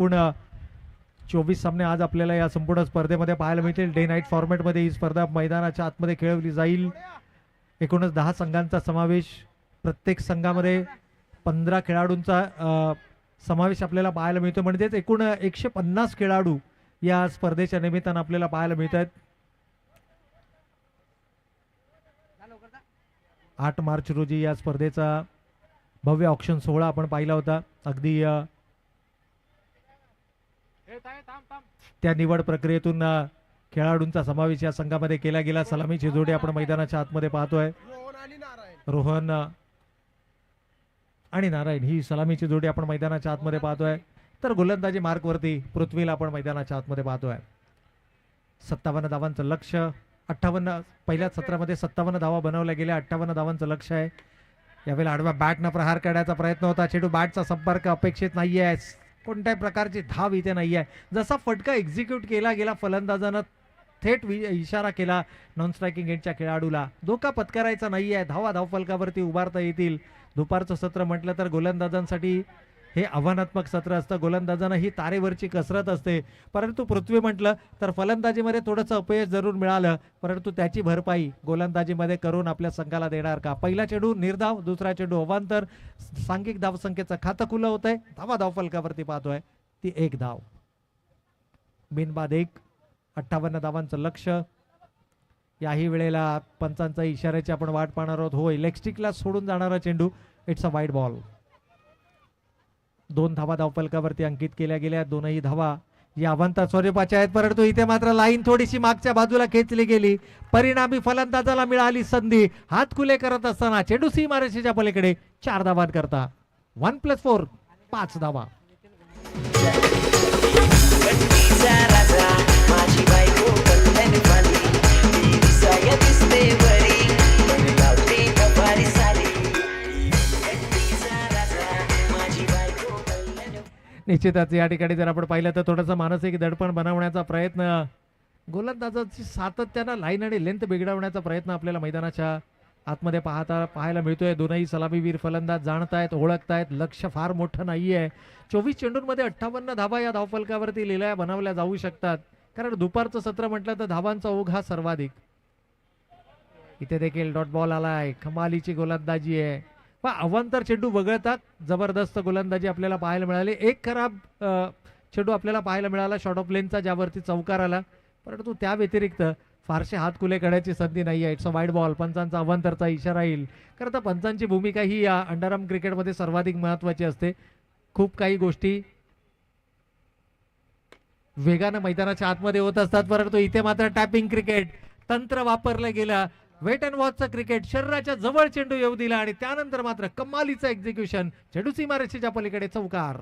एकूण 24 सामने आज आपल्याला या संपूर्ण स्पर्धेमध्ये पाहायला मिळतील. डे नाईट फॉर्मॅटमध्ये ही स्पर्धा मैदानाच्या आतमध्ये खेळवली जाईल. एकूणच 10 संघांचा समावेश, प्रत्येक संघामध्ये 15 खेळाडूंचा समावेश आपल्याला पाहायला मिळतो. म्हणजेच एकूण 150 खेळाडू या स्पर्धेच्या निमित्तानं आपल्याला पाहायला मिळत आहेत. 8 मार्च रोजी या स्पर्धेचा भव्य ऑक्शन सोहळा आपण पाहिला होता. अगदी त्या निवड प्रक्रियेतून खेळाडूंचा समावेश या संघामध्ये केला गेला. सलामीची जोडी आपण मैदानाच्या आतमध्ये पाहतोय. रोहन आणि नारायण ही सलामीची जोडी आपण मैदानाच्या आतमध्ये पाहतोय. तर गोलंदाजी मार्कवरती पृथ्वीला आपण मैदानाच्या आतमध्ये पाहतोय. 57 धावांचं लक्ष्य, 58 पहिल्या सत्रामध्ये 57 धावा बनवल्या गेल्या. 58 धावांचं लक्ष्य आहे. यावेळेला आडव्या बॅटनं प्रहार करण्याचा प्रयत्न होता. चेंडू बॅटचा संपर्क अपेक्षित नाहीये. कोणत्याही प्रकारची धाव इथे नाहीये. जसा फटका एक्झिक्यूट केला गेला, फलंदाजानं थेट इशारा केला नॉन स्ट्रायकिंग एंडच्या खेळाडूला, धोका पत्करायचा नाहीये, धावा धावफलकावरती उभारता येतील. दुपारचं सत्र म्हटलं तर गोलंदाजांसाठी हे आव्हानात्मक सत्र असतं. गोलंदाजांना ही तारेवरची कसरत असते. परंतु पृथ्वी म्हटलं तर फलंदाजीमध्ये थोडंसं अपयश जरूर मिळालं, परंतु त्याची भरपाई गोलंदाजीमध्ये करून आपल्या संघाला देणार का? पहिला चेंडू निर्धाव, दुसरा चेंडू अवांतर. सांघिक धावसंख्येचं खातं खुलं होत आहे. धावा धावफलकावरती पाहतोय ती 1 धाव. बिनबाद 1. 58 धावांचं लक्ष्य. याही वेळेला पंचांचा इशाऱ्याची आपण वाट पाहणार आहोत. होय, लेगस्टिकला सोडून जाणारा चेंडू. It's a wide ball. 2 धावा धावफलकावरती अंकित केल्या गेल्या. दोनही धावा या अवांतर स्वरूपाच्या आहेत, परंतु इथे मात्र लाईन थोडीशी मागच्या बाजूला खेचली गेली. परिणामी फलंदाजाला मिळाली संधी. हात खुले करत असताना चेंडू सीमारेषेच्या पलीकडे 4 धावांकरता. 1+4 5 धावा. निश्चितच या ठिकाणी जर आपण पाहिलं तर थोडंसं मानसिक दडपण बनवण्याचा प्रयत्न, गोलंदाजाची सातत्यानं लाईन आणि लेंथ बिघडवण्याचा प्रयत्न आपल्याला मैदानाच्या आतमध्ये पाहायला मिळतोय. दोनही सलामीवीर फलंदाज जाणतायत, ओळखतायत. लक्ष फार मोठं नाहीये. 24 चेंडूंमध्ये 58 धावा या धावफलकावरती लिहिल्या बनवल्या जाऊ शकतात, कारण दुपारचं सत्र म्हटलं तर धावांचा ओघ हा सर्वाधिक. इथे देखील डॉट बॉल आलाय. कमालीची गोलंदाजी आहे. अवांतर चेंडू वगळतात जबरदस्त गोलंदाजी आपल्याला पाहायला मिळाली. एक खराब चेंडू आपल्याला पाहायला मिळाला शॉर्ट ऑफ लेनचा, ज्यावरती चौकार आला, परंतु त्या व्यतिरिक्त फारसे हात खुले करण्याची संधी नाही आहे. It's a wide ball. पंचांचा अवांतरचा इशारा येईल. खरं तर पंचांची भूमिका ही या अंडरआर्म क्रिकेटमध्ये सर्वाधिक महत्वाची असते. खूप काही गोष्टी वेगानं मैदानाच्या आतमध्ये होत असतात, परंतु इथे मात्र टॅपिंग क्रिकेट तंत्र वापरलं गेलं. वेट अँड वॉचचं क्रिकेट. शरीराच्या जवळ चेंडू येऊ दिला आणि त्यानंतर मात्र कमालीचं एक्झिक्युशन. चेंडू सीमारेषेच्या पलीकडे चौकार.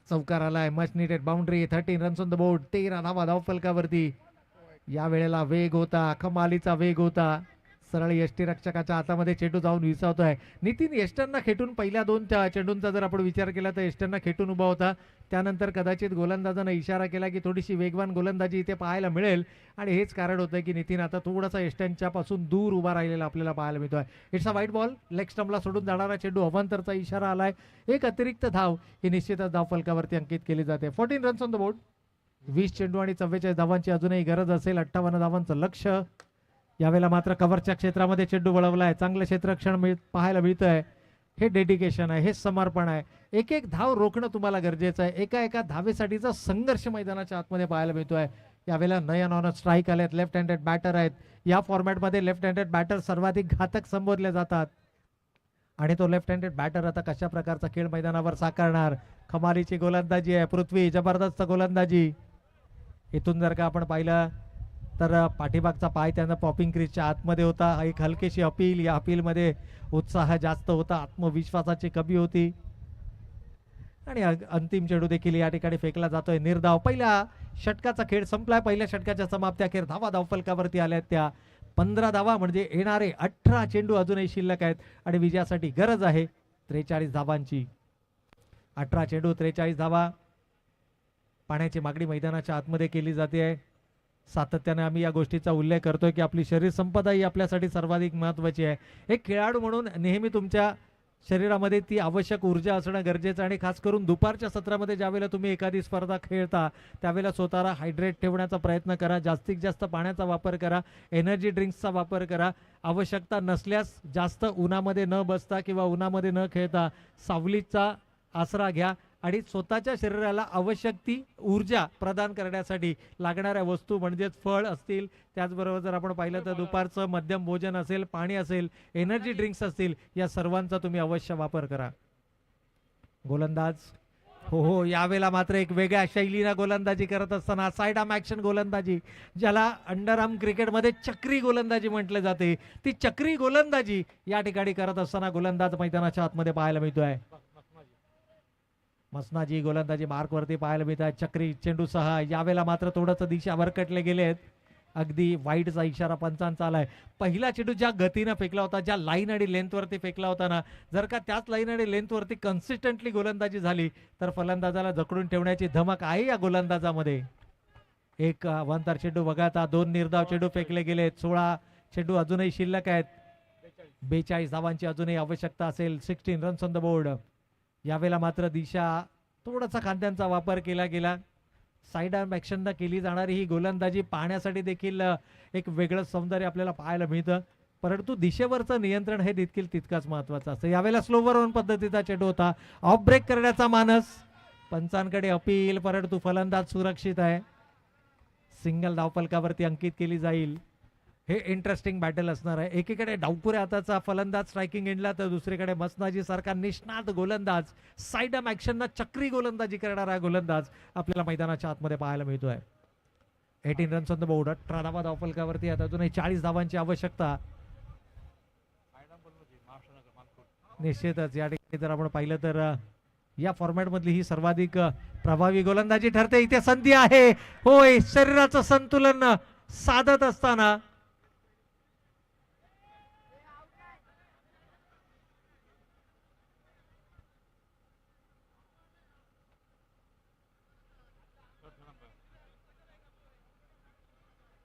चौकार आलाय. Much needed boundary. 13 runs on the board. 13 धावा धावफलकावरती. या वेळेला वेग होता, कमालीचा वेग होता. सरळ यष्टीरक्षकाच्या हातामध्ये चेंडू जाऊन विसावतोय. नितीन यष्टांना खेटून पहिल्या 2 चेंडूंचा जर आपण विचार केला तर यष्टांना खेटून उभा होता. त्यानंतर कदाचित गोलंदाजानं इशारा केला की थोडीशी वेगवान गोलंदाजी इथे पाहायला मिळेल, आणि हेच कारण होतं की नितीन आता थोडासा यष्टांच्या पासून दूर उभा राहिलेला आपल्याला पाहायला मिळतोय. It's a wide ball. Leg स्टंपला सोडून जाणारा चेंडू. अवांतरचा इशारा आलाय. एक अतिरिक्त धाव ही निश्चितच धावफलकावरती अंकित केली जाते. 14 रन्स ऑन द बोर्ड. 20 चेंडू आणि 44 धावांची अजूनही गरज असेल. 58 धावांचं लक्ष्य. यावेळेला मात्र कव्हरच्या क्षेत्रामध्ये चेंडू वळवलाय. चांगलं क्षेत्ररक्षण पाहायला मिळतंय. हे डेडिकेशन आहे, हे समर्पण आहे. एक एक धाव रोखणं तुम्हाला गरजेचं आहे. एका एका धावेसाठीचा संघर्ष मैदानाच्या आतमध्ये पाहायला मिळतोय. यावेळेला नयन ऑन स्ट्राईक आलेत. लेफ्ट हँडेड बॅटर आहेत. या फॉर्मॅटमध्ये लेफ्ट हँडेड बॅटर सर्वाधिक घातक संबोधले जातात, आणि तो लेफ्ट हँडेड बॅटर आता कशा प्रकारचा खेळ मैदानावर साकारणार. कमालीची गोलंदाजी आहे. पृथ्वी जबरदस्त गोलंदाजी. इथून जर का आपण पाहिलं तर पाठीमागचा पाय त्यांना पॉपिंग क्रीजच्या आतमध्ये होता. एक हलकीशी अपील. या अपीलमध्ये उत्साह जास्त होता, आत्मविश्वासाची कमी होती, आणि अंतिम चेंडू देखील या ठिकाणी फेकला जातोय. निर्धाव. पहिल्या षटकाचा खेळ संपलाय. पहिल्या षटकाच्या समाप्ती अखेर धावा धावफलकावरती आल्यात त्या 15 धावा. म्हणजे येणारे 18 चेंडू अजूनही शिल्लक आहेत, आणि विजयासाठी गरज आहे 43 धावांची. 18 चेंडू 43 धावा. पाण्याची मागणी मैदानाच्या आतमध्ये केली जाते आहे. सातत्याने आम्ही या गोष्टीचा उल्लेख करतोय की आपली शरीर संपदा ही आपल्यासाठी सर्वाधिक महत्त्वाची आहे. एक खेळाडू म्हणून नेहमी तुमच्या शरीरामध्ये ती आवश्यक ऊर्जा असणं गरजेचं आणि खास करून दुपारच्या सत्रामध्ये ज्यावेळेला तुम्ही एखादी स्पर्धा खेळता त्यावेळेला स्वतःला हायड्रेट ठेवण्याचा प्रयत्न करा. जास्तीत जास्त पाण्याचा वापर करा. एनर्जी ड्रिंक्सचा वापर करा. आवश्यकता नसल्यास जास्त उन्हामध्ये न बसता किंवा उन्हामध्ये न खेळता सावलीचा आसरा घ्या आणि स्वतःच्या शरीराला आवश्यक ती ऊर्जा प्रदान करण्यासाठी लागणाऱ्या वस्तू म्हणजेच फळ असतील, त्याचबरोबर जर आपण पाहिलं तर दुपारचं मध्यम भोजन असेल, पाणी असेल, एनर्जी ड्रिंक्स असतील, या सर्वांचा तुम्ही अवश्य वापर करा. गोलंदाज हो हो, यावेळेला मात्र एक वेगळ्या शैलीनं गोलंदाजी करत असताना साइड आर्म ऍक्शन गोलंदाजी, ज्याला अंडरआर्म क्रिकेटमध्ये चक्री गोलंदाजी म्हटले जाते, ती चक्री गोलंदाजी या ठिकाणी करत असताना गोलंदाज मैदानाच्या आतमध्ये पाहायला मिळतोय. मसनाजी गोलंदाजी मार्कवरती पाहायला मिळत आहे. चक्री चेंडूसह यावेळेला मात्र थोडंसं दिशा भरकटले गेलेत. अगदी वाईटचा इशारा पंचांचा आलाय. पहिला चेंडू ज्या गतीनं फेकला होता, ज्या लाईन आणि लेंथवरती फेकला होता ना, जर का त्याच लाईन आणि लेंथवरती कन्सिस्टंटली गोलंदाजी झाली तर फलंदाजाला जखडून ठेवण्याची धमक आहे या गोलंदाजामध्ये. एक वंतर चेंडू वगळता 2 निर्धाव चेंडू फेकले गेलेत. 16 चेंडू अजूनही शिल्लक आहेत. 42 धावांची अजूनही आवश्यकता असेल. 16 रन्स ऑन द बोर्ड. यावेळेला मात्र दिशा थोडासा खांद्यांचा वापर केला गेला. साइड आर्म ऍक्शननं केली जाणारी ही गोलंदाजी पाहण्यासाठी देखील एक वेगळं सौंदर्य आपल्याला पाहायला मिळतं, परंतु दिशेवरचं नियंत्रण हे देखील तितकंच महत्वाचं असतं. यावेळेला स्लोवर ऑन पद्धतीचा चेंडू होता. ऑफ ब्रेक करण्याचा मानस, पंचांकडे अपील, परंतु फलंदाज सुरक्षित आहे. सिंगल धावफलकावरती अंकित केली जाईल. हे इंटरेस्टिंग बॅटल असणार आहे. एकीकडे डावपुरे हाताचा फलंदाज स्ट्रायकिंग एंडला तर दुसरीकडे मसनाजी सारखा निष्णात गोलंदाज, साइड आर्म ऍक्शननं चक्री गोलंदाजी करणारा गोलंदाज आपल्याला मैदानाच्या आतमध्ये पाहायला मिळतोय. 18 रन्स ऑन द बोर्ड. 18 धावा धावफलकावरती आता अजूनही 40 धावांची आवश्यकता. निश्चितच या ठिकाणी जर आपण पाहिलं तर या फॉर्मॅट मधली ही सर्वाधिक प्रभावी गोलंदाजी ठरते. इथे संधी आहे. होय, शरीराचं संतुलन साधत असताना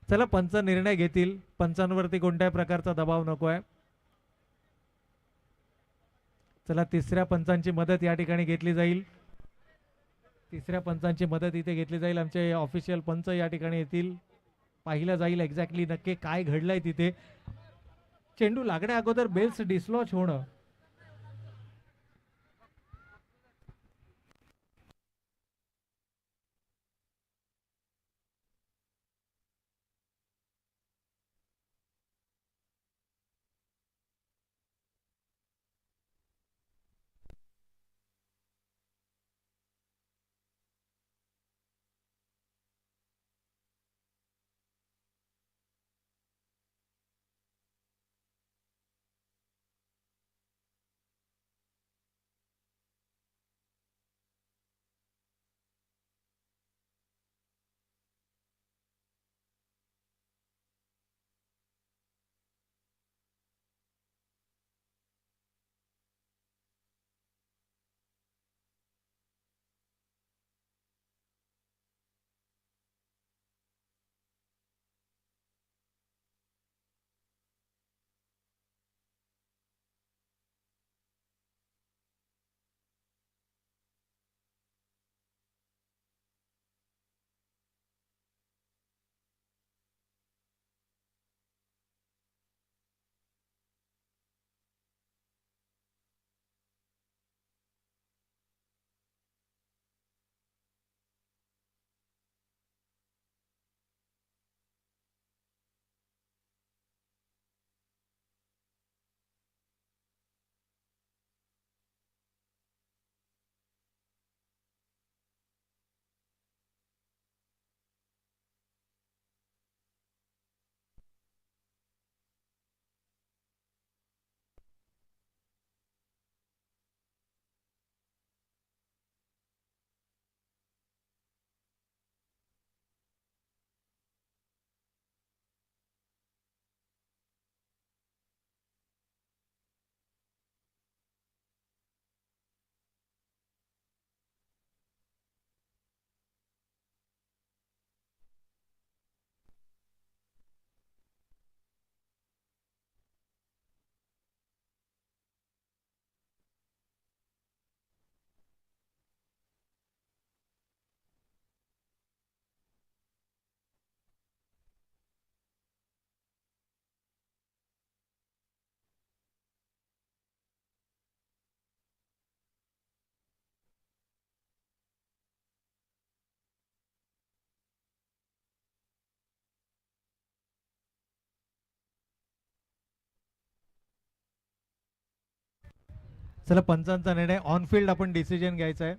चला पंच निर्णय घेतील. पंचांवरती कोणत्याही प्रकारचा दबाव नको आहे. चला तिसऱ्या पंचांची मदत या ठिकाणी घेतली जाईल. तिसऱ्या पंचांची मदत इथे घेतली जाईल. आमचे ऑफिशियल पंच या ठिकाणी येतील. पाहिलं जाईल एक्झॅक्टली नक्की काय घडलंय तिथे. चेंडू लागण्या अगोदर बेल्स डिसलॉच होणं चला पंचांचा निर्णय ऑन फील्ड आपण डिसिजन घ्यायचा आहे.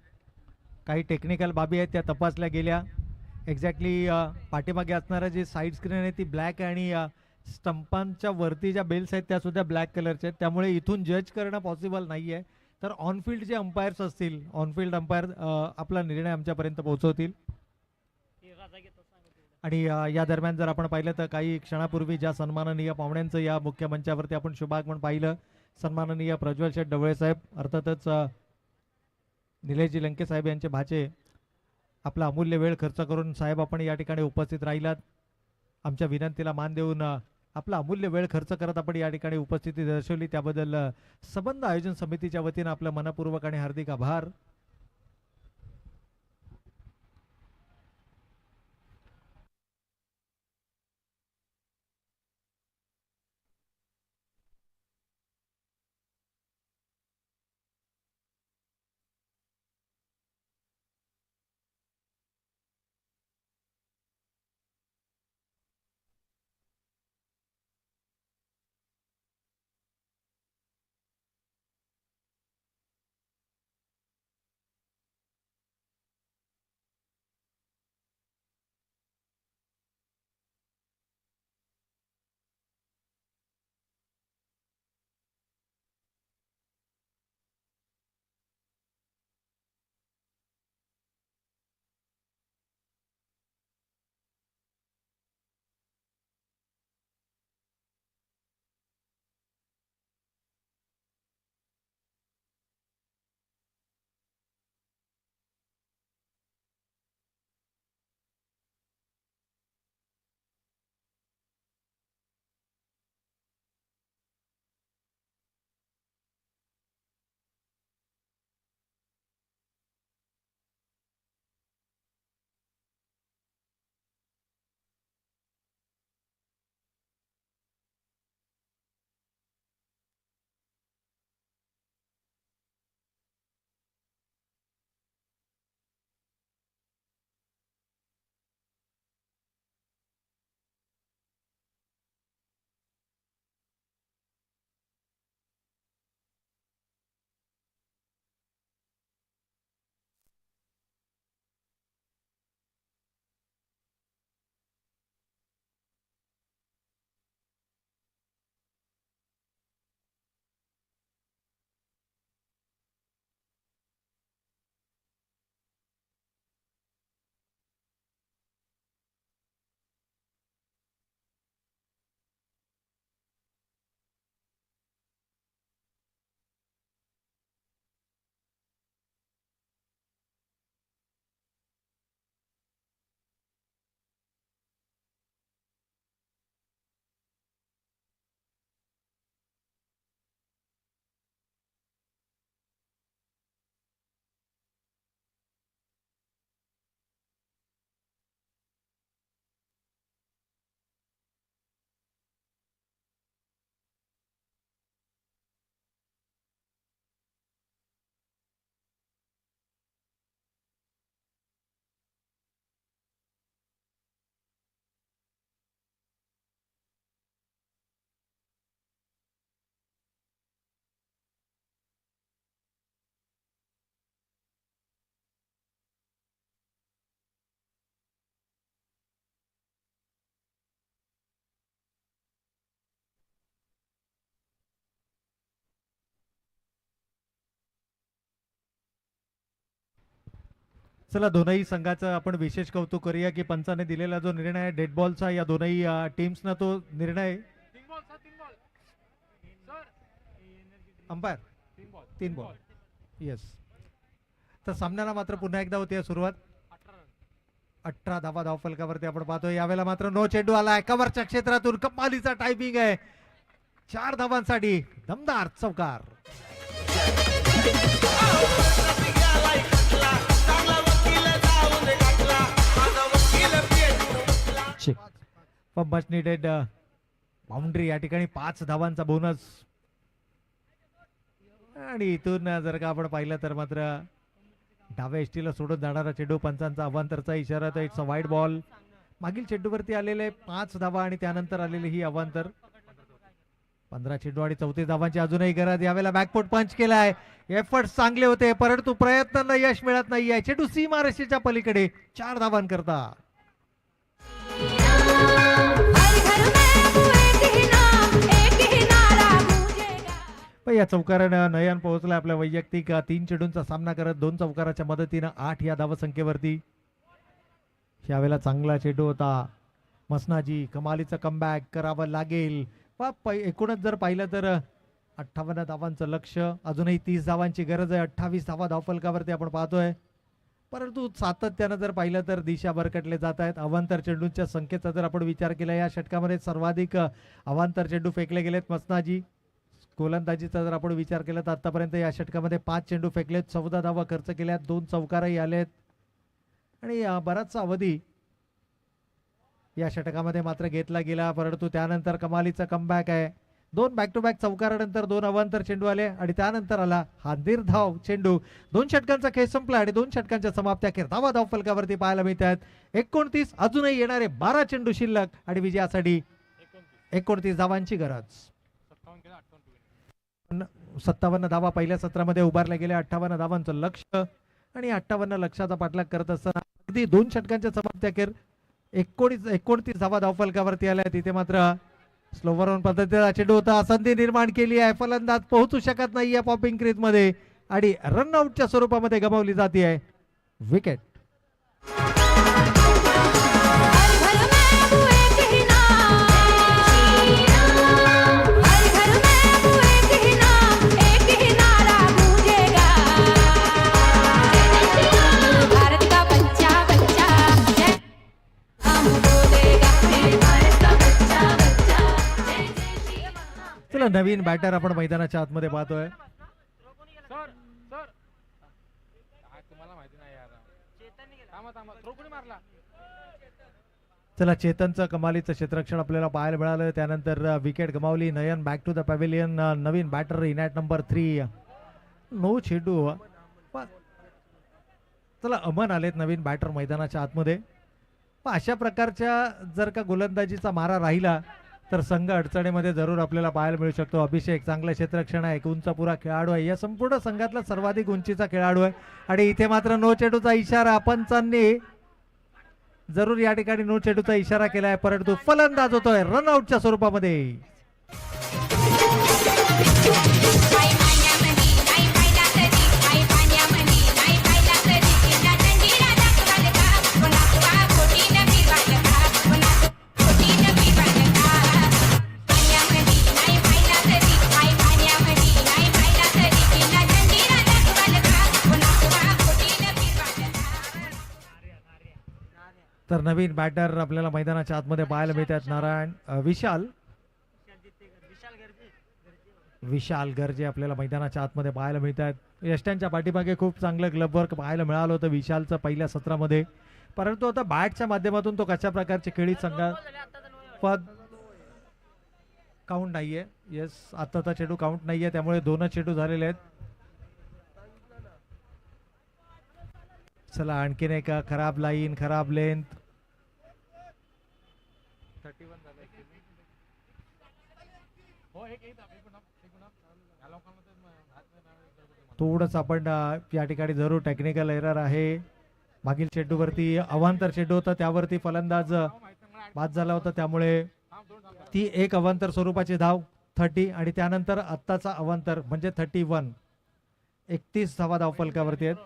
काही टेक्निकल बाबी आहेत त्या तपासल्या गेल्या. एक्झॅक्टली पाठीमागे असणारा जे साईड स्क्रीन आहे ती ब्लॅक आणि स्टंपांच्या वरती ज्या बेल्स आहेत त्या सुद्धा ब्लॅक कलरच्या आहेत, त्यामुळे इथून जज करणं पॉसिबल नाही आहे. तर ऑन फील्ड जे अंपायर्स असतील, ऑन फील्ड अंपायर आपला निर्णय आमच्यापर्यंत पोहोचवतील. आणि या दरम्यान जर आपण पाहिलं तर काही क्षणापूर्वी ज्या सन्माननीय पाहुण्यांचं या मुख्य मंचावरती आपण शुभागमन पाहिलं, सन्माननीय प्रज्वल शेठ ढवळे साहेब, अर्थातच निलेशजी लंके साहेब यांचे भाचे, आपला अमूल्य वेळ खर्च करून साहेब आपण या ठिकाणी उपस्थित राहिलात. आमच्या विनंतीला मान देऊन आपला अमूल्य वेळ खर्च करत आपण या ठिकाणी उपस्थिती दर्शवली, त्याबद्दल संबंध आयोजन समितीच्या वतीनं आपलं मनपूर्वक आणि हार्दिक आभार. चला दोनही संघाचं आपण विशेष कौतुक करूया की पंचाने दिलेला जो निर्णय आहे डेड बॉलचा, या दोनही टीम्सना तो निर्णय अंपायर 3 बॉल येस. तर सामन्याला मात्र पुन्हा एकदा होती सुरुवात. 18 धावा धावफलकावरती आपण पाहतोय. यावेळेला मात्र नो चेंडू आलाय कव्हरच्या क्षेत्रातून, कमालीचा टायमिंग आहे. 4 धावांसाठी दमदार चौकार. मच निडेड बाउंड्री, या ठिकाणी 5 धावांचा बोनस. आणि इथून जर का आपण पाहिलं तर मात्र डाव्या एसटीला सोडून जाणारा चेंडू, पंचांचा अवांतरचा इशारा. तर इट्स अ वाईड बॉल. मागील चेंडूवरती आलेले 5 धावा आणि त्यानंतर आलेली ही अवांतर. 15 चेंडू आणि 34 धावांची अजूनही गरज. यावेळेला बॅकफूट पंच केलाय. एफर्ट चांगले होते परंतु प्रयत्नांना यश मिळत नाहीये. चेंडू सीमारेषेच्या पलीकडे 4 धावांकरता. या चौकारानं नयन पोहोचला आपल्या वैयक्तिक 3 चेंडूंचा सामना करत 2 चौकाराच्या मदतीनं 8 या धावसंख्येवरती. यावेळेला चांगला चेंडू होता. मसनाजी कमालीचं कमबॅक करावं लागेल. एकूणच जर पाहिलं तर 58 धावांचं लक्ष, अजूनही 30 धावांची गरज आहे. 28 धावा धावफलकावरती आपण पाहतोय परंतु सातत्यानं जर पाहिलं तर दिशा भरकटले जात आहेत. अवांतर चेंडूंच्या संख्येचा जर आपण विचार केला या षटकामध्ये सर्वाधिक अवांतर चेंडू फेकले गेलेत. मसनाजी गोलंदाजीचा जर आपण विचार केला तर आतापर्यंत या षटकामध्ये 5 चेंडू फेकलेत, 14 धावा खर्च केल्यात, 2 चौकारही आलेत आणि बराचसा अवधी या षटकामध्ये मात्र घेतला गेला परंतु त्यानंतर कमालीचा कमबॅक आहे. 2 बॅक टू बॅक चौकारानंतर 2 अवांतर चेंडू आले आणि त्यानंतर आला हा निर्धाव चेंडू. 2 षटकांचा खेळ संपला आणि 2 षटकांच्या समाप्त्या अखेर धावा धावफलकावरती पाहायला मिळतात. 29 अजूनही येणारे 12 चेंडू शिल्लक आणि विजयासाठी 29 धावांची गरज. 57 धावा पहिल्या सत्रामध्ये उभारल्या गेल्या. 58 धावांचं लक्ष आणि 58 लक्षाचा पाठलाग करत असताना अगदी 2 षटकांच्या समाप्ती अखेर 29 धावा धावफलकावरती आल्या. तिथे मात्र स्लोवर ऑन पद्धतीचा चेंडू होता. संधी निर्माण केली आहे, फलंदाज पोहोचू शकत नाहीये पॉपिंग क्रीज मध्ये आणि रनआउटच्या स्वरूपामध्ये गमावली जाते आहे विकेट. चला नवीन बॅटर आपण मैदानाच्या आतमध्ये पाहतोय. चला चेतनचं कमालीचं क्षेत्ररक्षण आपल्याला पाहायला मिळालं. त्यानंतर विकेट गमावली. Nayan back to the pavilion. नवीन batter in at number 3. No चेंडू. चला अमन आलेत नवीन बॅटर मैदानाच्या आतमध्ये. अशा प्रकारच्या जर का गोलंदाजीचा मारा राहिला तर संघ अडचणीमध्ये जरूर आपल्याला पाहायला मिळू शकतो. अभिषेक चांगलं क्षेत्ररक्षण आहे, एक उंचपुरा खेळाडू आहे, या संपूर्ण संघातला सर्वाधिक उंचीचा खेळाडू आहे आणि इथे मात्र नो चेंडूचा इशारा. पंचांनी जरूर या ठिकाणी नो चेंडूचा इशारा केलाय परंतु फलंदाज होतोय रनआउटच्या स्वरूपामध्ये. तर नवीन बॅटर आपल्याला मैदानाच्या आतमध्ये पाहायला मिळतात. नारायण विशाल गरजे आपल्याला मैदानाच्या आतमध्ये पाहायला मिळतात. यष्ट्यांच्या पाठीमागे खूप चांगलं ग्लब वर्क पाहायला मिळालं होतं विशालचं पहिल्या सत्रामध्ये परंतु आता बॅटच्या माध्यमातून तो कशा प्रकारचे खेळी संघात पद काउंट नाहीये. येस आताचा चेंडू काउंट नाहीये त्यामुळे 2 चेंडू झालेले आहेत. चला आणखीन एक खराब लाईन, खराब लेंथ. थोडंच आपण या ठिकाणी जरूर टेक्निकल एरर आहे. मागील चेंडूवरती अवांतर चेंडू होता त्यावरती फलंदाज बाद झाला होता त्यामुळे ती एक अवांतर स्वरूपाची धाव 30 आणि त्यानंतर आत्ताचा अवांतर म्हणजे 31. 31 धावा धावफलकावरती आहेत.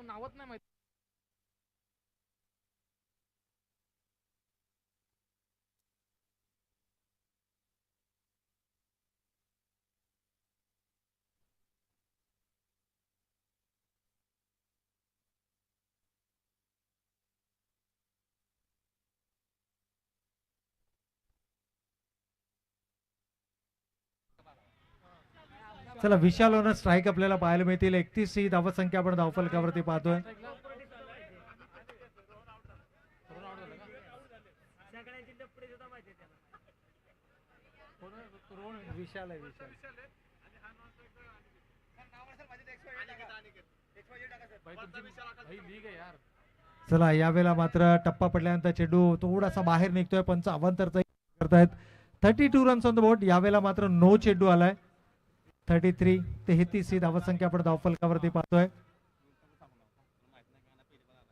नावच नाही माहिती. चला विशाल होणं स्ट्राईक आपल्याला पाहायला मिळतील. 31 ही धावसंख्या आपण धावफलकावरती पाहतोय. विशाल आहे विशाल. चला यावेळेला मात्र टप्पा पडल्यानंतर चेंडू थोडासा बाहेर निघतोय. पंच अवांतरचा करतायत. 32 रन्स ऑन द बोर्ड. यावेळेला मात्र नो चेंडू आलाय. 33 ही धावसंख्या आपण धावफलकावरती पाहतोय.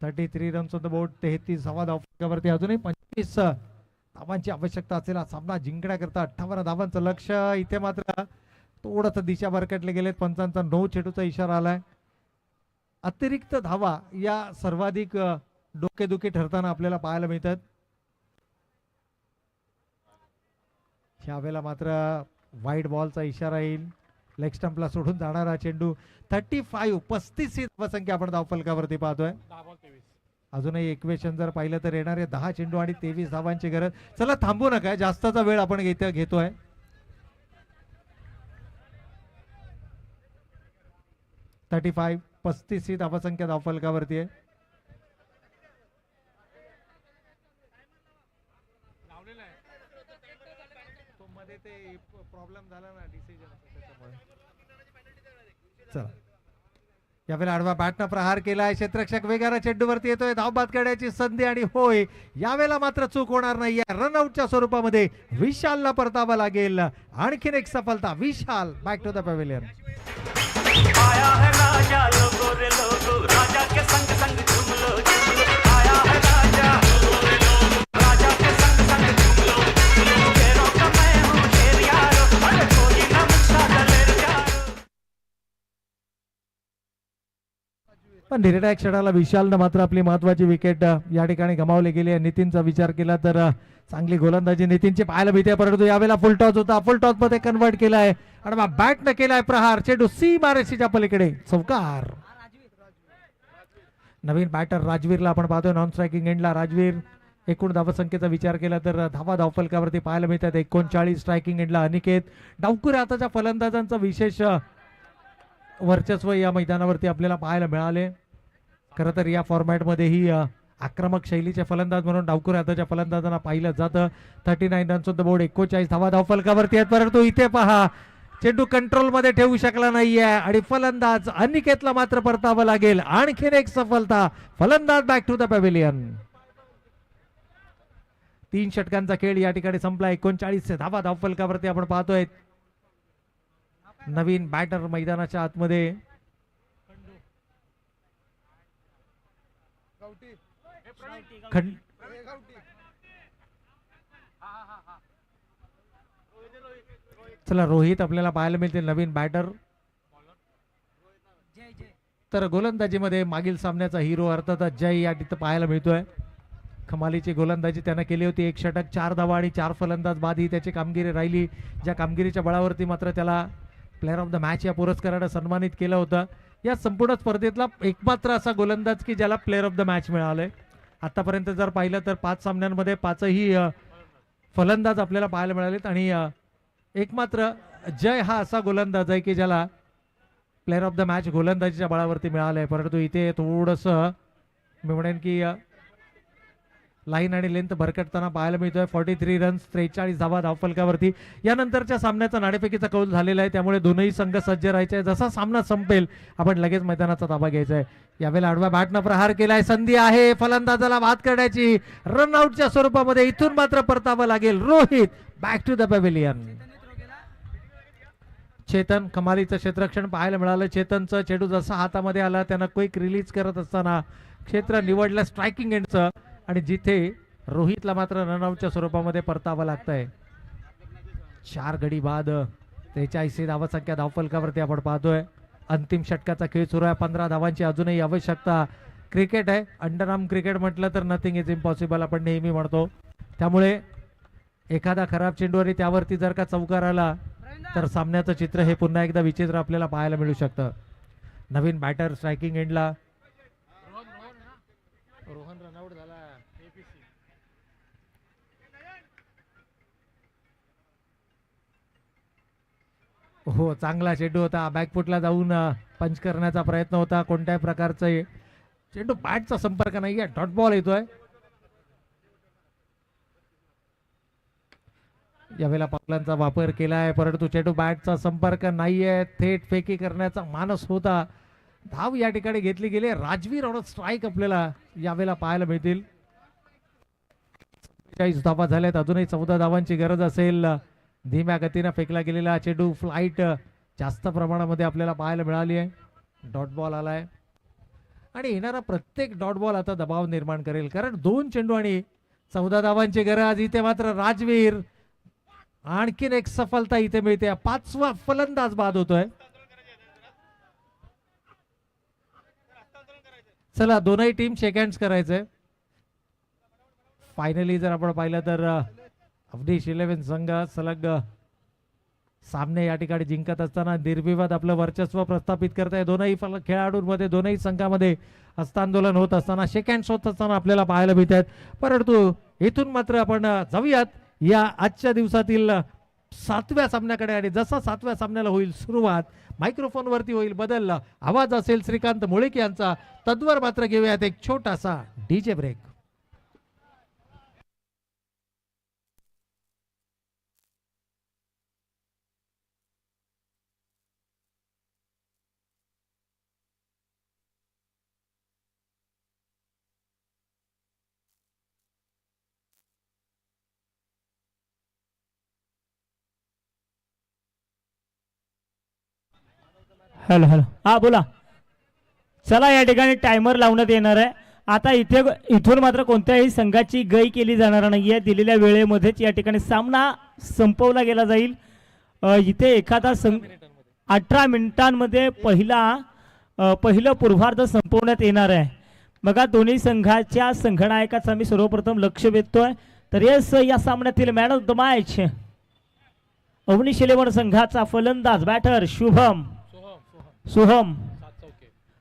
33 रन्स ऑन द बोर्ड. 33 धावा धावफलकावरती. अजूनही 25 धावांची आवश्यकता असलेला सामना जिंकण्याकरता 58 धावांचं लक्ष. इथे मात्र थोडंसं दिशा भरकटले गेलेत. पंचांचा नो चेंडूचा इशारा आलाय. अतिरिक्त धावा या सर्वाधिक डोकेदुखी ठरताना आपल्याला पाहायला मिळतात. यावेळेला मात्र वाईट बॉलचा इशारा येईल. लेग स्टंपला सोडून जाणारा चेंडू. 35 ही धावसंख्या आपण धावफलकावरती पाहतोय. अजूनही इक्वेशन जर पाहिलं तर येणारे 10 चेंडू आणि 23 धावांची गरज. चला थांबू नका, जास्तचा वेळ आपण घेतोय. 35 ही धावसंख्या धावफलकावरती आहे. मध्ये ते प्रॉब्लेम झाला ना डिसिजन त्याच्यामुळे. चला यावेळेला आडवा बॅटनं प्रहार केलाय. क्षेत्ररक्षक वेगाने चेंडूवरती येतोय. धावबाद करण्याची संधी आणि होय यावेळेला मात्र चूक होणार नाहीये. रनआउटच्या स्वरूपामध्ये विशालला परतावा लागेल. आणखीन एक सफलता. विशाल बॅक टू द पॅव्हिलियन. आया है राजा लोगो रे लोगो राजा के संग संग झूम लो झूम लो. आया है राजा लोगो रे लोगो राजा के संग संग झूम लो झूम लो. शेरों का मैं हूँ शेर यारो अरे कोई ना मुझसा दलेर यारो. पण निर्णायक क्षणाला विशालनं मात्र आपली महत्वाची विकेट या ठिकाणी गमावली गेली आहे. नितीनचा विचार केला तर चांगली गोलंदाजी नितीनची पाहायला मिळते. परंतु यावेळेला फुल टॉस होता. फुल टॉस मध्ये कन्वर्ट केलाय आणि बॅटनं केलाय प्रहार. चेंडू सी मारेशीच्या पलीकडे चौकार. नवीन बॅटर राजवीरला आपण पाहतोय. नॉन स्ट्रायकिंग एंडला राजवीर. एकूण धावसंख्येचा विचार केला तर धावा धावफलकावरती पाहायला मिळतात 39. स्ट्रायकिंग एंडला अनिकेत. डावखुऱ्या हाताच्या फलंदाजांचं विशेष वर्चस्व या मैदानावरती आपल्याला पाहायला मिळाले. खरं तर या फॉर्मॅटमध्ये ही आक्रमक शैलीचे फलंदाज म्हणून डावखुऱ्या हाताच्या फलंदाजांना पाहिलं जातं. 39 रन्स ऑन द बोर्ड. 41 धावा धावफलकावरती आहेत. परंतु इथे पहा चेंडू कंट्रोल मध्ये ठेवू शकला नाहीये आणि फलंदाज अनिकेतला मात्र परतावं लागेल. आणखीन एक सफलता. फलंदाज बॅक टू द पॅव्हिलियन. 3 षटकांचा खेळ या ठिकाणी संपला. 39 धावा धावफलकावरती आपण पाहतोय. नवीन बॅटर मैदानाच्या आतमध्ये. चला रोहित आपल्याला पाहायला मिळते नवीन बॅटर. तर गोलंदाजीमध्ये मागील सामन्याचा हिरो अर्थात जय या तिथं पाहायला मिळतोय. कमालीची गोलंदाजी त्यानं केली होती. 1 षटक 4 धावा आणि 4 फलंदाज बाद ही त्याची कामगिरी राहिली. ज्या कामगिरीच्या बळावरती मात्र त्याला प्लेअर ऑफ द मॅच या पुरस्कारानं सन्मानित केलं होतं. या संपूर्ण स्पर्धेतला एकमात्र असा गोलंदाज की ज्याला प्लेअर ऑफ द मॅच मिळालंय. आतापर्यंत जर पाहिलं तर 5 सामन्यांमध्ये 5ही फलंदाज आपल्याला पाहायला मिळालेत आणि एकमात्र जय हा असा गोलंदाज आहे की ज्याला प्लेअर ऑफ द मॅच गोलंदाजीच्या बळावरती मिळालंय. परंतु इथे थोडंसं मी म्हणेन की लाईन आणि लेंथ भरकटताना पाहायला मिळतोय. 43 रन्स 43 धावा धावफलकावरती. यानंतरच्या सामन्याचा नाणेफेकीचा कौल झालेला आहे. त्यामुळे दोनही संघ सज्ज राहायचे. जसा सामना संपेल आपण लगेच मैदानाचा ताबा घ्यायचा आहे. यावेळेला आडव्या बॅटनं प्रहार केलाय. संधी आहे फलंदाजाला बाद करण्याची. रनआउटच्या स्वरूपामध्ये इथून मात्र परतावं लागेल. Rohit back to the pavilion. Chetan कमालीचं क्षेत्ररक्षण पाहायला मिळालं. चेतनचं चेंडू जसा हातामध्ये आला त्यानं क्विक रिलीज करत असताना क्षेत्र निवडलं स्ट्रायकिंग एंडचं आणि जिथे रोहितला मात्र रनआउटच्या स्वरूपामध्ये परतावं लागतंय. 4 गडी बाद 43 धावसंख्या धावफलकावरती आपण पाहतोय. अंतिम षटकाचा खेळ सुरू आहे. 15 धावांची अजूनही आवश्यकता. क्रिकेट आहे, अंडरआर्म क्रिकेट म्हटलं तर नथिंग इज इम्पॉसिबल आपण नेहमी म्हणतो. त्यामुळे एखादा खराब चेंडूवरी त्यावरती जर का चौकार आला तर सामन्याचं चित्र हे पुन्हा एकदा विचित्र आपल्याला पाहायला मिळू शकतं. नवीन बॅटर स्ट्रायकिंग एंडला. रोहन रनआउट झाला. हो, चांगला चेंडू होता. बॅकफुटला जाऊन पंच करण्याचा प्रयत्न होता. कोणत्याही प्रकारचा चेंडू बॅटचा संपर्क नाहीये. डॉट बॉल येतोय. यावेळेला पावलांचा वापर केलाय परंतु चेंडू बॅटचा संपर्क नाहीये. थेट फेकी करण्याचा मानस होता. धाव या ठिकाणी घेतली गेली. राजवीर ऑन स्ट्राईक आपल्याला यावेळेला पाहायला मिळतील. 40 धावा झाल्यात. अजूनही 14 धावांची गरज असेल. धीम्या गतीने फेकला गेलेला चेंडू फ्लाईट जास्त प्रमाणामध्ये आपल्याला पाहायला मिळाली आहे. डॉट बॉल आलाय आणि येणारा प्रत्येक डॉट बॉल आता दबाव निर्माण करेल कारण 2 चेंडू आणि 14 धावांची गरज. इथे मात्र राजवीर आणखीन एक सफलता इथे मिळते. 5वा फलंदाज बाद होतोय. चला दोनही टीम शेक हँड्स करायचंय. फायनली जर आपण पाहिलं तर अवधेश 11 संघ सलग सामने या ठिकाणी जिंकत असताना निर्विवाद आपलं वर्चस्व प्रस्थापित करत आहे. दोनही खेळाडूंमध्ये दोनही संघामध्ये हस्तांदोलन होत असताना शेक हँड्स होत असताना आपल्याला पाहायला मिळत आहेत. परंतु इथून मात्र आपण जाऊयात या आजच्या दिवसातील 7व्या सामन्याकडे. आणि जसा 7व्या सामन्याला होईल सुरुवात मायक्रोफोन वरती होईल बदल. आवाज असेल श्रीकांत मुळीक यांचा. तद्वर मात्र घेऊयात एक छोटासा डीजे ब्रेक. हॅलो हॅलो हा बोला. चला या ठिकाणी टायमर लावण्यात येणार आहे. आता इथून मात्र कोणत्याही संघाची गय केली जाणार नाहीये. दिलेल्या वेळेमध्येच या ठिकाणी सामना संपवला गेला जाईल. इथे एखादा संघ 18 मिनिटांमध्ये पहिलं पूर्वार्ध संपवण्यात येणार आहे. बघा दोन्ही संघाच्या संघनायकाचा मी सर्वप्रथम लक्ष वेधतोय. तर येस या सामन्यातील man of the match Avneesh 11 संघाचा फलंदाज बॅटर सोहम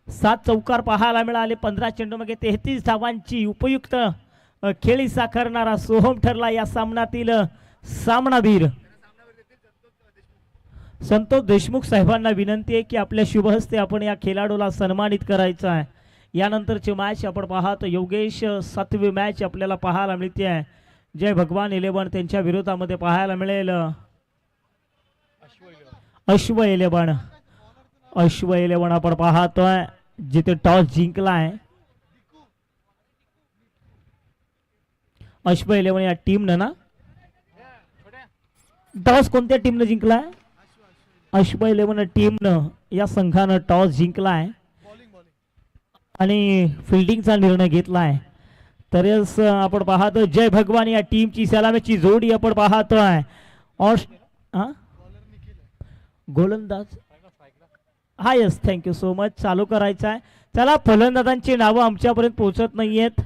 7 चौकार पाहायला मिळाले. 15 चेंडूमध्ये 33 धावांची उपयुक्त खेळी साकारणारा सोहम ठरला या सामन्यातील सामनावीर. संतोष देशमुख साहेबांना विनंती आहे की आपल्या शुभ हस्ते आपण या खेळाडूला सन्मानित करायचं आहे. यानंतरची मॅच आपण पाहत योगेश 7वी मॅच आपल्याला पाहायला मिळते आहे. जय भगवान 11 त्यांच्या विरोधामध्ये पाहायला मिळेल अश्व 11 आपण पाहतोय जिथे टॉस जिंकलाय. अश्व 11 या टीमनं ना टॉस कोणत्या टीमनं जिंकलाय? अश्व 11 टीमनं या संघानं टॉस जिंकलाय आणि फिल्डिंगचा निर्णय घेतलाय. तर आपण पाहतो जय भगवान या टीमची सलामीची जोडी आपण पाहतोय. गोलंदाज हा यस थँक्यू सो मच. चालू करायचा आहे. चला फलंदाजांची नावं आमच्यापर्यंत पोहोचत नाहीयेत.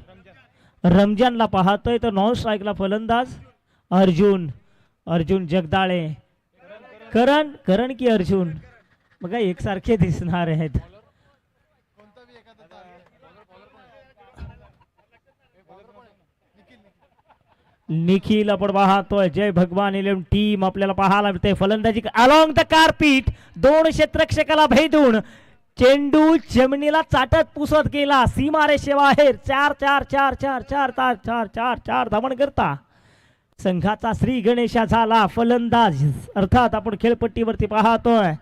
रमजानला पाहतोय तर नॉन स्ट्राईकला फलंदाज अर्जुन जगदाळे. करण की अर्जुन बघा एकसारखे दिसणार आहेत. निखिल आपण पाहतोय जय भगवान 11 टीम आपल्याला पाहायला मिळते. फलंदाजी अलॉंग द कारपीट 2 क्षेत्ररक्षकाला भेदून चेंडू जमिनीला चाटत पुसत गेला. सीमारेषेबाहेर 4 धावण करता संघाचा श्री गणेशा झाला फलंदाज. अर्थात आपण खेळपट्टीवरती पाहतोय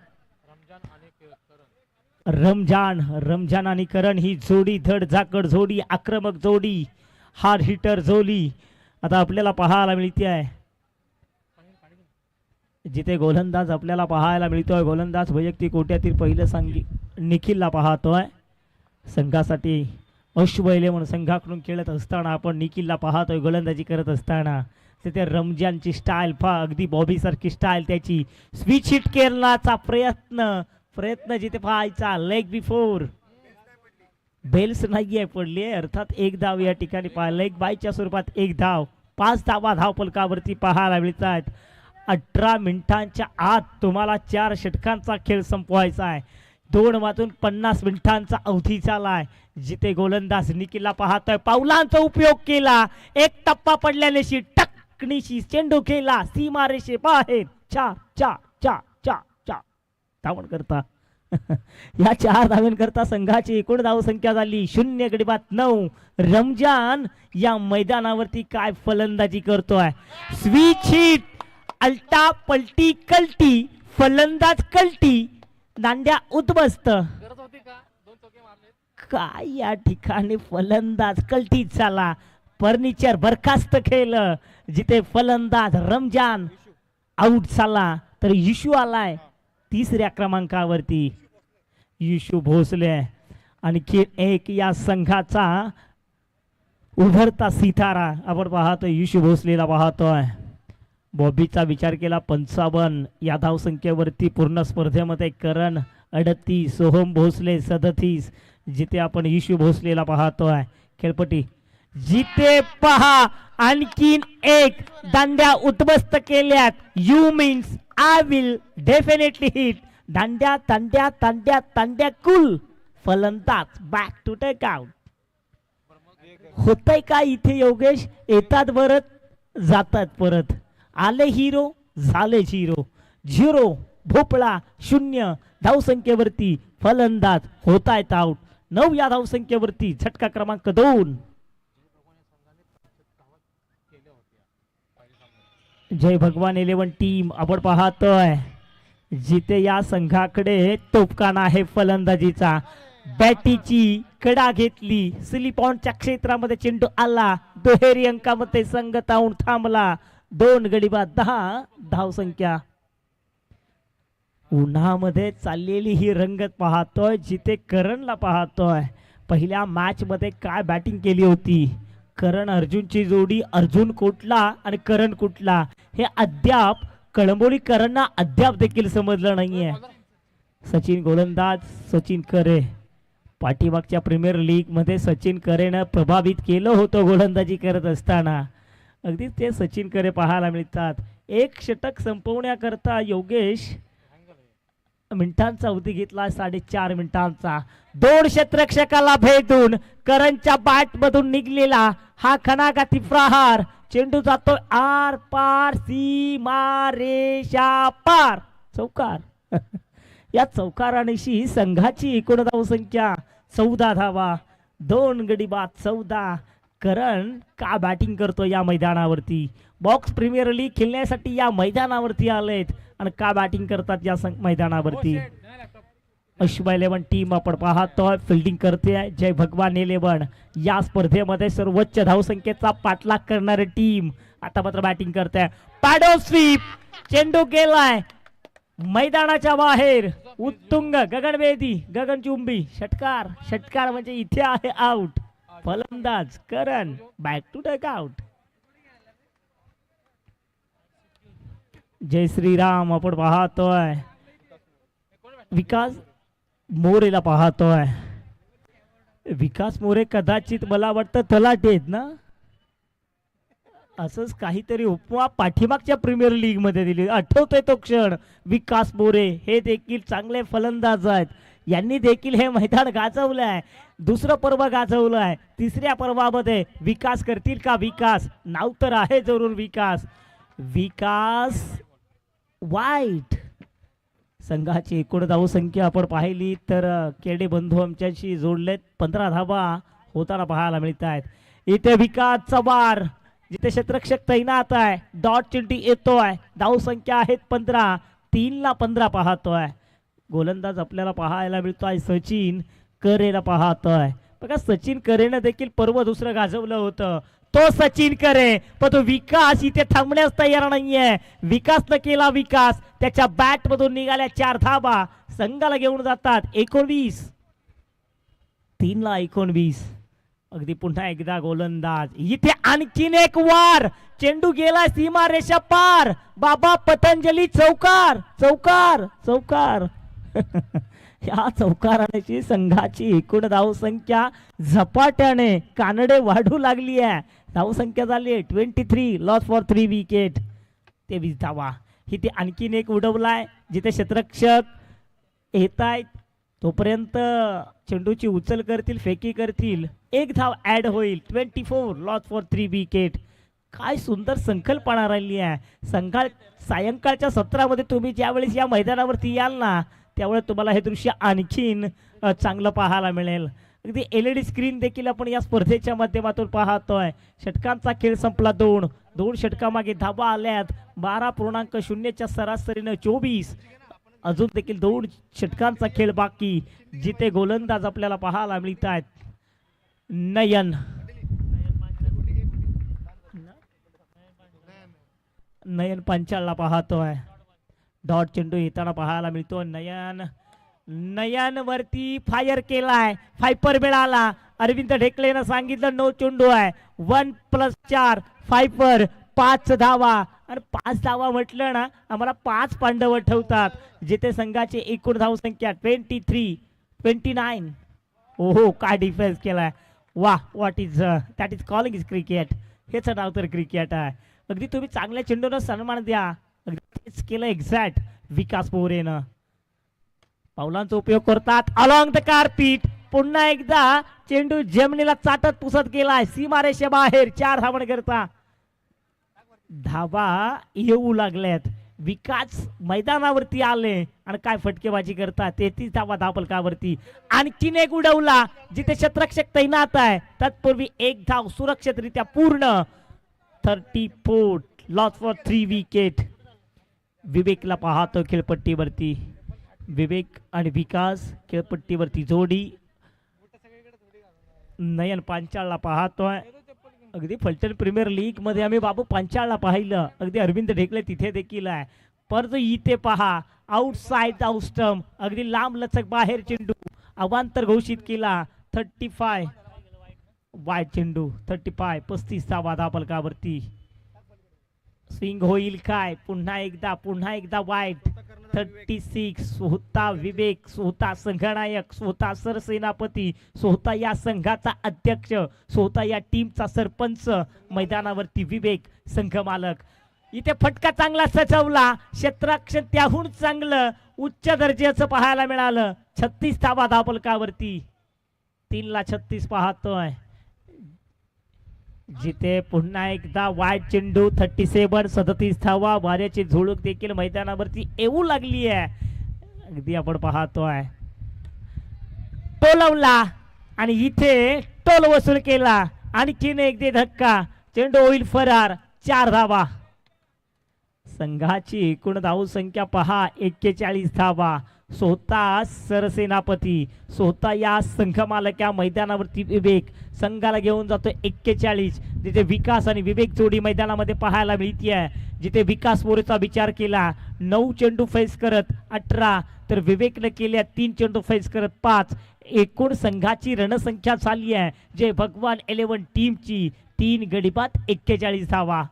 रमजान आणि करण ही जोडी धड झाकड जोडी, आक्रमक जोडी, हार्ड हिटर जोडी आता आपल्याला पाहायला मिळते आहे. जिथे गोलंदाज आपल्याला पाहायला मिळतोय गोलंदाज वैयक्तिक कोट्यातील पहिलं संघी निखिलला पाहतोय. संघासाठी अश्व 11 संघाकडून खेळत असताना आपण निखिलला पाहतोय गोलंदाजी करत असताना. तिथे रमजानची स्टाईल अगदी बॉबी सारखी स्टाईल त्याची. स्विच हिट करण्याचा प्रयत्न प्रयत्न जिथे पाहायचा लेग बिफोर बेल्स नाहीये पडली आहे, अर्थात एक धाव या ठिकाणी पहा लेग बायच्या स्वरूपात एक धाव. 5 धावा धाव फलकावरती पाहायला मिळत आहेत. 18 मिनिटांच्या आत तुम्हाला 4 षटकांचा खेळ संपवायचा आहे. 2 वाजून 50 मिनिटांचा अवधी चालाय. जिथे गोलंदाज निखिलला पाहतोय पावलांचा उपयोग केला, एक टप्पा पडल्यानेशी टकनीशी चेंडू केला सीमारेषे बाहेर. 4 4 4 4 4 धावण करता या 4 धावांकरता संघाची एकूण धावसंख्या झाली 0 गडी बाद 9. रमजान या मैदानावरती काय फलंदाजी करतोय. स्विच हिट, अल्टा पलटी कल्टी, फलंदाज कल्टी, दांड्या उद्ध्वस्त. काय या ठिकाणी फलंदाज कल्टीच झाला. फर्निचर बरखास्त केलं. जिथे फलंदाज रमजान आउट झाला तर यशू आलाय 3ऱ्या क्रमांकावरती. यशू भोसले आणखी एक या संघाचा उभरता सितारा आपण पाहतो. यशू भोसलेला पाहतोय. बॉबीचा विचार केला 55 या धावसंख्येवरती. पूर्ण स्पर्धेमध्ये करण 38, सोहम भोसले 37. जिथे आपण यशू भोसलेला पाहतोय. खेळपट्टी जिथे पहा आणखीन एक दांड्या उद्ध्वस्त केल्यात. You means I will definitely hit. दांड्या तांड्या तांड्या तांड्या कुल. फलंदाज बॅक टू टेक आउट. होतंय का इथे योगेश. येतात परत जातात परत. आले हिरो झाले झिरो. 0 भोपळा 0 धावसंख्येवरती फलंदाज होतायत आउट. 9 या धावसंख्येवरती झटका क्रमांक 2. जय भगवान 11 टीम आपण पाहतोय. जिथे या संघाकडे तोफखाना आहे फलंदाजीचा. बॅटीची कडा घेतली. स्लिप ऑनच्या क्षेत्रामध्ये चेंडू आला. दुहेरी अंकामध्ये संघ ताऊन थांबला. 2 गडी बाद 10 धावसंख्या. उन्हामध्ये चाललेली ही रंगत पाहतोय. जिथे करणला पाहतोय. पहिल्या मॅच मध्ये काय बॅटिंग केली होती. करण अर्जुनची जोडी. अर्जुन कुठला आणि करण कुठला हे अद्याप कळंबोलीकरांना अद्याप देखील समजलं नाहीये. सचिन गोलंदाज सचिन करे. पाठीमागच्या प्रीमियर लीग मध्ये सचिन करेनं प्रभावित केलं होतं गोलंदाजी करत असताना. अगदी ते सचिन करे पाहायला मिळतात. एक षटक संपवण्याकरता योगेश मिनिटांचा अवधी घेतला 4.5 मिनिटांचा. 2 क्षेत्ररक्षकाला भेटून करणच्या बॅट मधून निघलेला हा खणाघाती प्रहार. चेंडू जातो आर पार सीमा रेषा पार. चौकार. या चौकारानिशी संघाची एकूण धावसंख्या 14 धावा. 2 गडी बाद 14. करण का बॅटिंग करतो या मैदानावरती. बॉक्स प्रीमियर लीग खेळण्यासाठी या मैदानावरती आलेत आणि का बॅटिंग करतात या मैदानावरती. अश्वा 11 टीम आपण पाहतोय फिल्डिंग करते. जय भगवान 11 या स्पर्धेमध्ये सर्वोच्च धावसंख्येचा पाठलाग करणारी टीम आता मात्र बॅटिंग करते. पॅडो स्वीप. चेंडू गेलाय मैदानाच्या बाहेर. उत्तुंग गगनवेदी गगनचुंबी. षटकार. षटकार म्हणजे इथे आहे आउट. फलंदाज करण बॅक टू टेक आउट. जय श्रीराम आपण पाहतोय. विकास मोरेला पाहतोय. विकास मोरे कदाचित मला वाटतं तलाठी आहेत ना. असंच काहीतरी उपमा पाठीमागच्या प्रीमियर लीग मध्ये दिली. आठवतोय तो क्षण. विकास मोरे हे देखील चांगले फलंदाज आहेत. यांनी देखील हे मैदान गाजवलंय. दुसरं पर्व गाजवलंय. 3ऱ्या पर्वामध्ये विकास करतील का. विकास नाव तर आहे जरूर विकास. विकास वाईट. संघाची एकूण धावसंख्या आपण पाहिली तर केडे बंधू आमच्याशी जोडलेत. 15 धावा होताना पाहायला मिळत आहेत. इथे विकास चवार जिथे क्षेत्ररक्षक तैनात आहे. डॉट चिंटी येतोय. धावसंख्या आहेत 15. 3 ला 15 पाहतोय. गोलंदाज आपल्याला पाहायला मिळतोय सचिन करेला पाहतोय. बघा सचिन करेनं देखील पर्व दुसरं गाजवलं होतं. तो सचिन करे पण तो विकास इथे थांबण्यास तयार नाहीये. विकासनं केला विकास. त्याच्या बॅट मधून निघाल्या 4 धावा. संघाला घेऊन जातात 19. 3 ला 19. अगदी पुन्हा एकदा गोलंदाज. इथे आणखीन एक वार. चेंडू गेला सीमा रेषा पार. बाबा पतंजली. चौकार. चौकार. चौकार. या चौकाराची संघाची एकूण धावसंख्या झपाट्याने कानडे वाढू लागली आहे. धावसंख्या झाली आहे 23, लॉस फॉर 3 विकेट. 23 धावा. इथे आणखीन एक उडवलाय जिथे क्षेत्ररक्षक येत आहेत तोपर्यंत चेंडूची उचल करतील, फेकी करतील, एक धाव ऍड होईल. 24, लॉस फॉर 3 विकेट. काय सुंदर संकल्पना राहिली आहे. सायंकाळच्या सत्रामध्ये तुम्ही ज्यावेळेस या मैदानावरती याल ना त्यावेळेस तुम्हाला हे दृश्य आणखीन चांगलं पाहायला मिळेल. अगदी LED स्क्रीन देखील आपण या स्पर्धेच्या माध्यमातून पाहतोय. षटकांचा खेळ संपला. दोन षटकामागे धावा आल्यात 12.0च्या सरासरीनं 24. अजून देखील 2 षटकांचा खेळ बाकी जिथे गोलंदाज आपल्याला पाहायला मिळत आहेत. नयन पांचाळला पाहतोय. डॉट चेंडू येताना पाहायला मिळतो. नयन वरती फायर केलाय. फायपर मिळाला. अरविंद ढेकलेनं सांगितलं नो चेंडू आहे. 1+4 फायपर 5 धावा. आणि 5 धावा म्हटलं ना आम्हाला 5 पांडव ठेवतात. जिथे संघाची एकूण धावसंख्या 29. ओहो काय डिफेन्स केलाय. वा what is that is calling is cricket. हेच नाव तर क्रिकेट आहे. अगदी तुम्ही चांगल्या चेंडूला सन्मान द्या. अगदी तेच केलं एक्झॅक्ट विकास पोरेनं. पावलांचा उपयोग करतात अलॉंग द कारपीट. पुन्हा एकदा चेंडू जमिनीला चाटत पुसत गेलाय सीमारेषे बाहेर. 4 धावण करता धावा येऊ लागल्यात. विकास मैदानावरती आले आणि काय फटकेबाजी करतात. 33 धावा धावफलकावरती. आणखीन एक उडवला जिथे क्षेत्ररक्षक तैनात आहे. तत्पूर्वी एक धाव सुरक्षितरित्या पूर्ण. 34, लॉस फॉर 3 विकेट. विवेकला पाहतो खेळपट्टीवरती. विवेक आणि विकास खेळपट्टीवरती जोडी. नयन पांचाळला पाहतोय. अगदी फलटण प्रीमियर लीग मध्ये आम्ही बाबू पांचाळला पाहिलं. अगदी अरविंद ढेकले तिथे देखील आहे. परंतु इथे पहा आउटसाइड आउट स्टंप. अगदी लांब लचक बाहेर चेंडू अवांतर घोषित केला. 35 वाईट चेंडू. 35 धावा धावफलकावरती. स्विंग होईल काय. पुन्हा एकदा वाईट. 36 स्वतः विवेक, स्वतः संघनायक, स्वतः सरसेनापती, स्वतः या संघाचा अध्यक्ष, स्वतः या टीमचा सरपंच मैदानावरती विवेक संघ मालक. इथे फटका चांगला सजवला. क्षेत्ररक्षण त्याहून चांगलं उच्च दर्जाचं पाहायला मिळालं. 36 धावा धावफलकावरती. 3/36 पाहतोय. जिथे पुन्हा एकदा वाईट चेंडू. 37 धावा. वाऱ्याची झुळूक देखील मैदानावरती येऊ लागली आहे. अगदी आपण पाहतोय टोलवला आणि इथे टोल वसूल केला. आणखीन एक दे धक्का. चेंडू होईल फरार. 4 धावा. संघाची एकूण धावसंख्या पहा 41 धावा. स्वतः सरसेनापती, स्वतः या संघ मालक या मैदानावरती विवेक संघाला घेऊन जातो 41. जिथे विकास आणि विवेक जोडी मैदानामध्ये पाहायला मिळते. जिथे विकास मोरेचा विचार केला 9 चेंडू फेस करत 18 तर विवेकने केल्या 3 चेंडू फेस करत 5. एकूण संघाची रणसंख्या झाली आहे जे भगवान 11 टीमची 3 गडी बाद 41 धावा.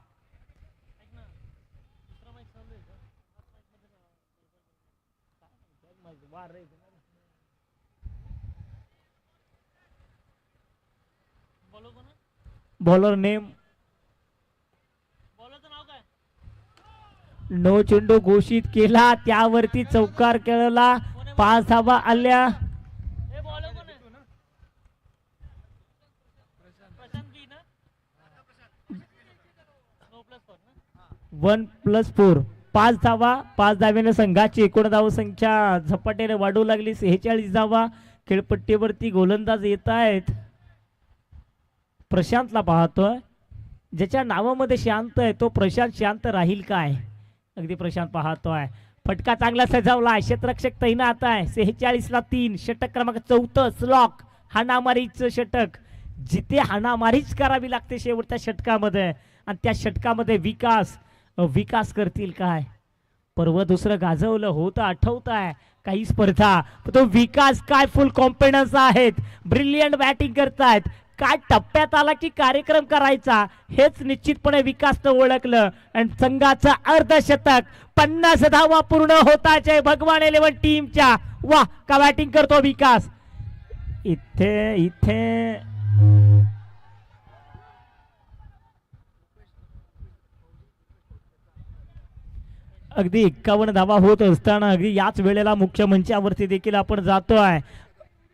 बॉलर नेम नो चेंडू घोषित केला. त्यावरती चौकार केला. 5 धावा आल्या. 1+4 5 धावा. 5 धावेने संघाची एकूण धावसंख्या झपाट्याने वाढू लागली. 46 धावा. खेळपट्टीवरती गोलंदाज येत आहेत. प्रशांतला पाहतोय. ज्याच्या नावामध्ये शांत आहे तो प्रशांत शांत राहील काय. अगदी प्रशांत पाहतोय. फटका चांगला सजवला. क्षेत्ररक्षक तैनात आहे. 46/3 षटक क्रमांक 4 स्लॉक. हाणामारीचं षटक. जिथे हाणामारीच करावी लागते शेवटच्या षटकामध्ये आणि त्या षटकामध्ये विकास करतील काय. परवा दुसरं गाजवलं होतं आठवत आहे काही स्पर्धा. तो विकास काय फुल कॉन्फिडन्स आहेत. ब्रिलियंट बॅटिंग करतायत. काय टप्प्यात आला की कार्यक्रम करायचा हेच निश्चितपणे विकासनं ओळखलं आणि संघाचं अर्धशतक 50 धावा पूर्ण होताचे भगवान 11 टीमच्या. वा का बॅटिंग करतो विकास. इथे इथे अगदी 51 धावा होत असताना अगदी याच वेळेला मुख्य मंचावरती देखील आपण जातोय.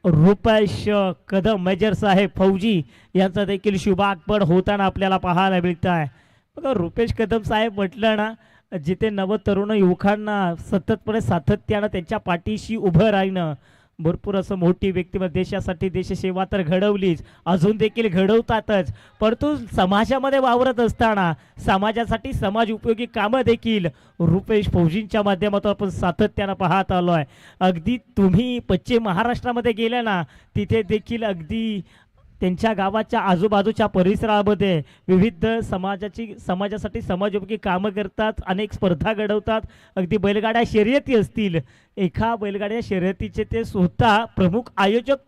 रुपेश कदम मेजर साहेब फौजी यांचा देखील शुभागमन होताना आपल्याला पाहायला मिळत आहे. बघा रुपेश कदम साहेब म्हटलं ना, जिथे नव तरुण युवकांना सततपणे सातत्यानं त्यांच्या पाठीशी उभं राहणं, भरपूर असं मोठी व्यक्तिमत्व देशासाठी देशसेवा तर घडवलीच, अजून देखील घडवतातच, परंतु समाजामध्ये वावरत असताना समाजासाठी समाज उपयोगी कामं देखील रुपेश फौजींच्या माध्यमातून आपण सातत्यानं पाहत आलो आहे. अगदी तुम्ही पश्चिम महाराष्ट्रामध्ये गेल्या ना, तिथे देखील अगदी त्यांच्या गावाच्या आजूबाजूच्या परिसरामध्ये विविध समाजासाठी समाजोपयोगी कामं करतात, अनेक स्पर्धा घडवतात. अगदी बैलगाड्या शर्यती असतील, एका बैलगाड्या शर्यतीचे ते स्वतः प्रमुख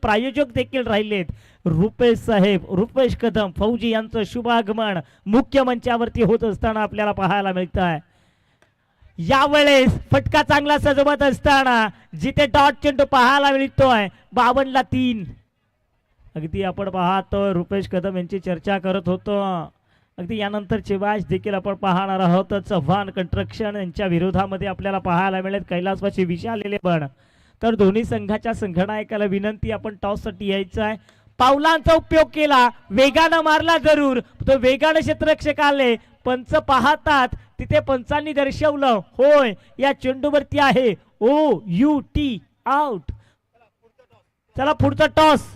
प्रायोजक देखील राहिलेत. रुपेश कदम फौजी यांचं शुभागमन मुख्य मंचावरती होत असताना आपल्याला पाहायला मिळत आहे. यावेळेस फटका चांगला सजवत असताना जिथे डॉट चेंडू पाहायला मिळतोय 52 ला 3. अगदी आपण पाहतो रुपेश कदम यांची चर्चा करत होतो. अगदी यानंतरचे मॅच देखील आपण पाहणार आहोत. चव्हाण कंस्ट्रक्शन यांच्या विरोधामध्ये आपल्याला पाहायला मिळेल कैलासवासी विशाल 11. तर दोन्ही संघाच्या संघनायकाला विनंती, आपण टॉससाठी यायचं आहे. पावलांचा उपयोग केला, वेगानं मारला जरूर, तो वेगानं क्षेत्ररक्षक आले, पंच पाहतात तिथे पंचांनी दर्शवलं होय या चेंडूवरती आहे OUT आउट. चला पुढचा टॉस.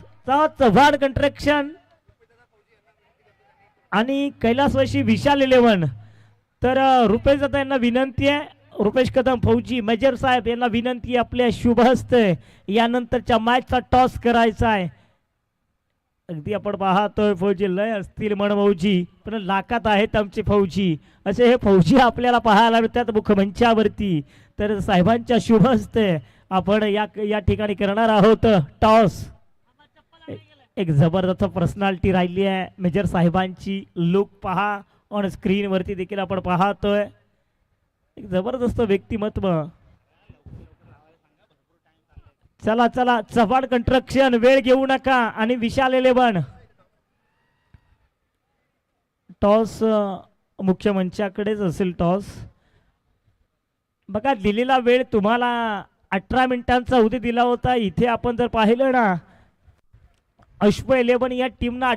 चव्हाण कंस्ट्रक्शन आणि कैलासवासी विशाल 11. तर रुपेश दादा यांना विनंती आहे, रुपेश कदम फौजी मेजर साहेब यांना विनंती आहे, आपल्या शुभ हस्ते यानंतरच्या मॅचचा टॉस करायचा आहे. अगदी आपण पाहतोय फौजी लय असतील मनमौजी, पण लाखात आहेत आमचे फौजी, असे हे फौजी आपल्याला पाहायला मिळतात मुखमंचावरती. तर साहेबांच्या शुभ हस्ते आपण या ठिकाणी करणार आहोत टॉस. एक जबरदस्त पर्सनॅलिटी राहिली आहे मेजर साहेबांची. लुक पहा ऑन स्क्रीन वरती देखील आपण पाहतोय, एक जबरदस्त व्यक्तिमत्व. चला चला चव्हाण कंस्ट्रक्शन वेळ घेऊ नका आणि विशाल 11. टॉस मुख्य मंचाकडेच असेल टॉस. बघा दिलेला वेळ तुम्हाला 18 मिनिटांचा उद्या दिला होता. इथे आपण जर पाहिलं ना, अश्व 11 या टीमना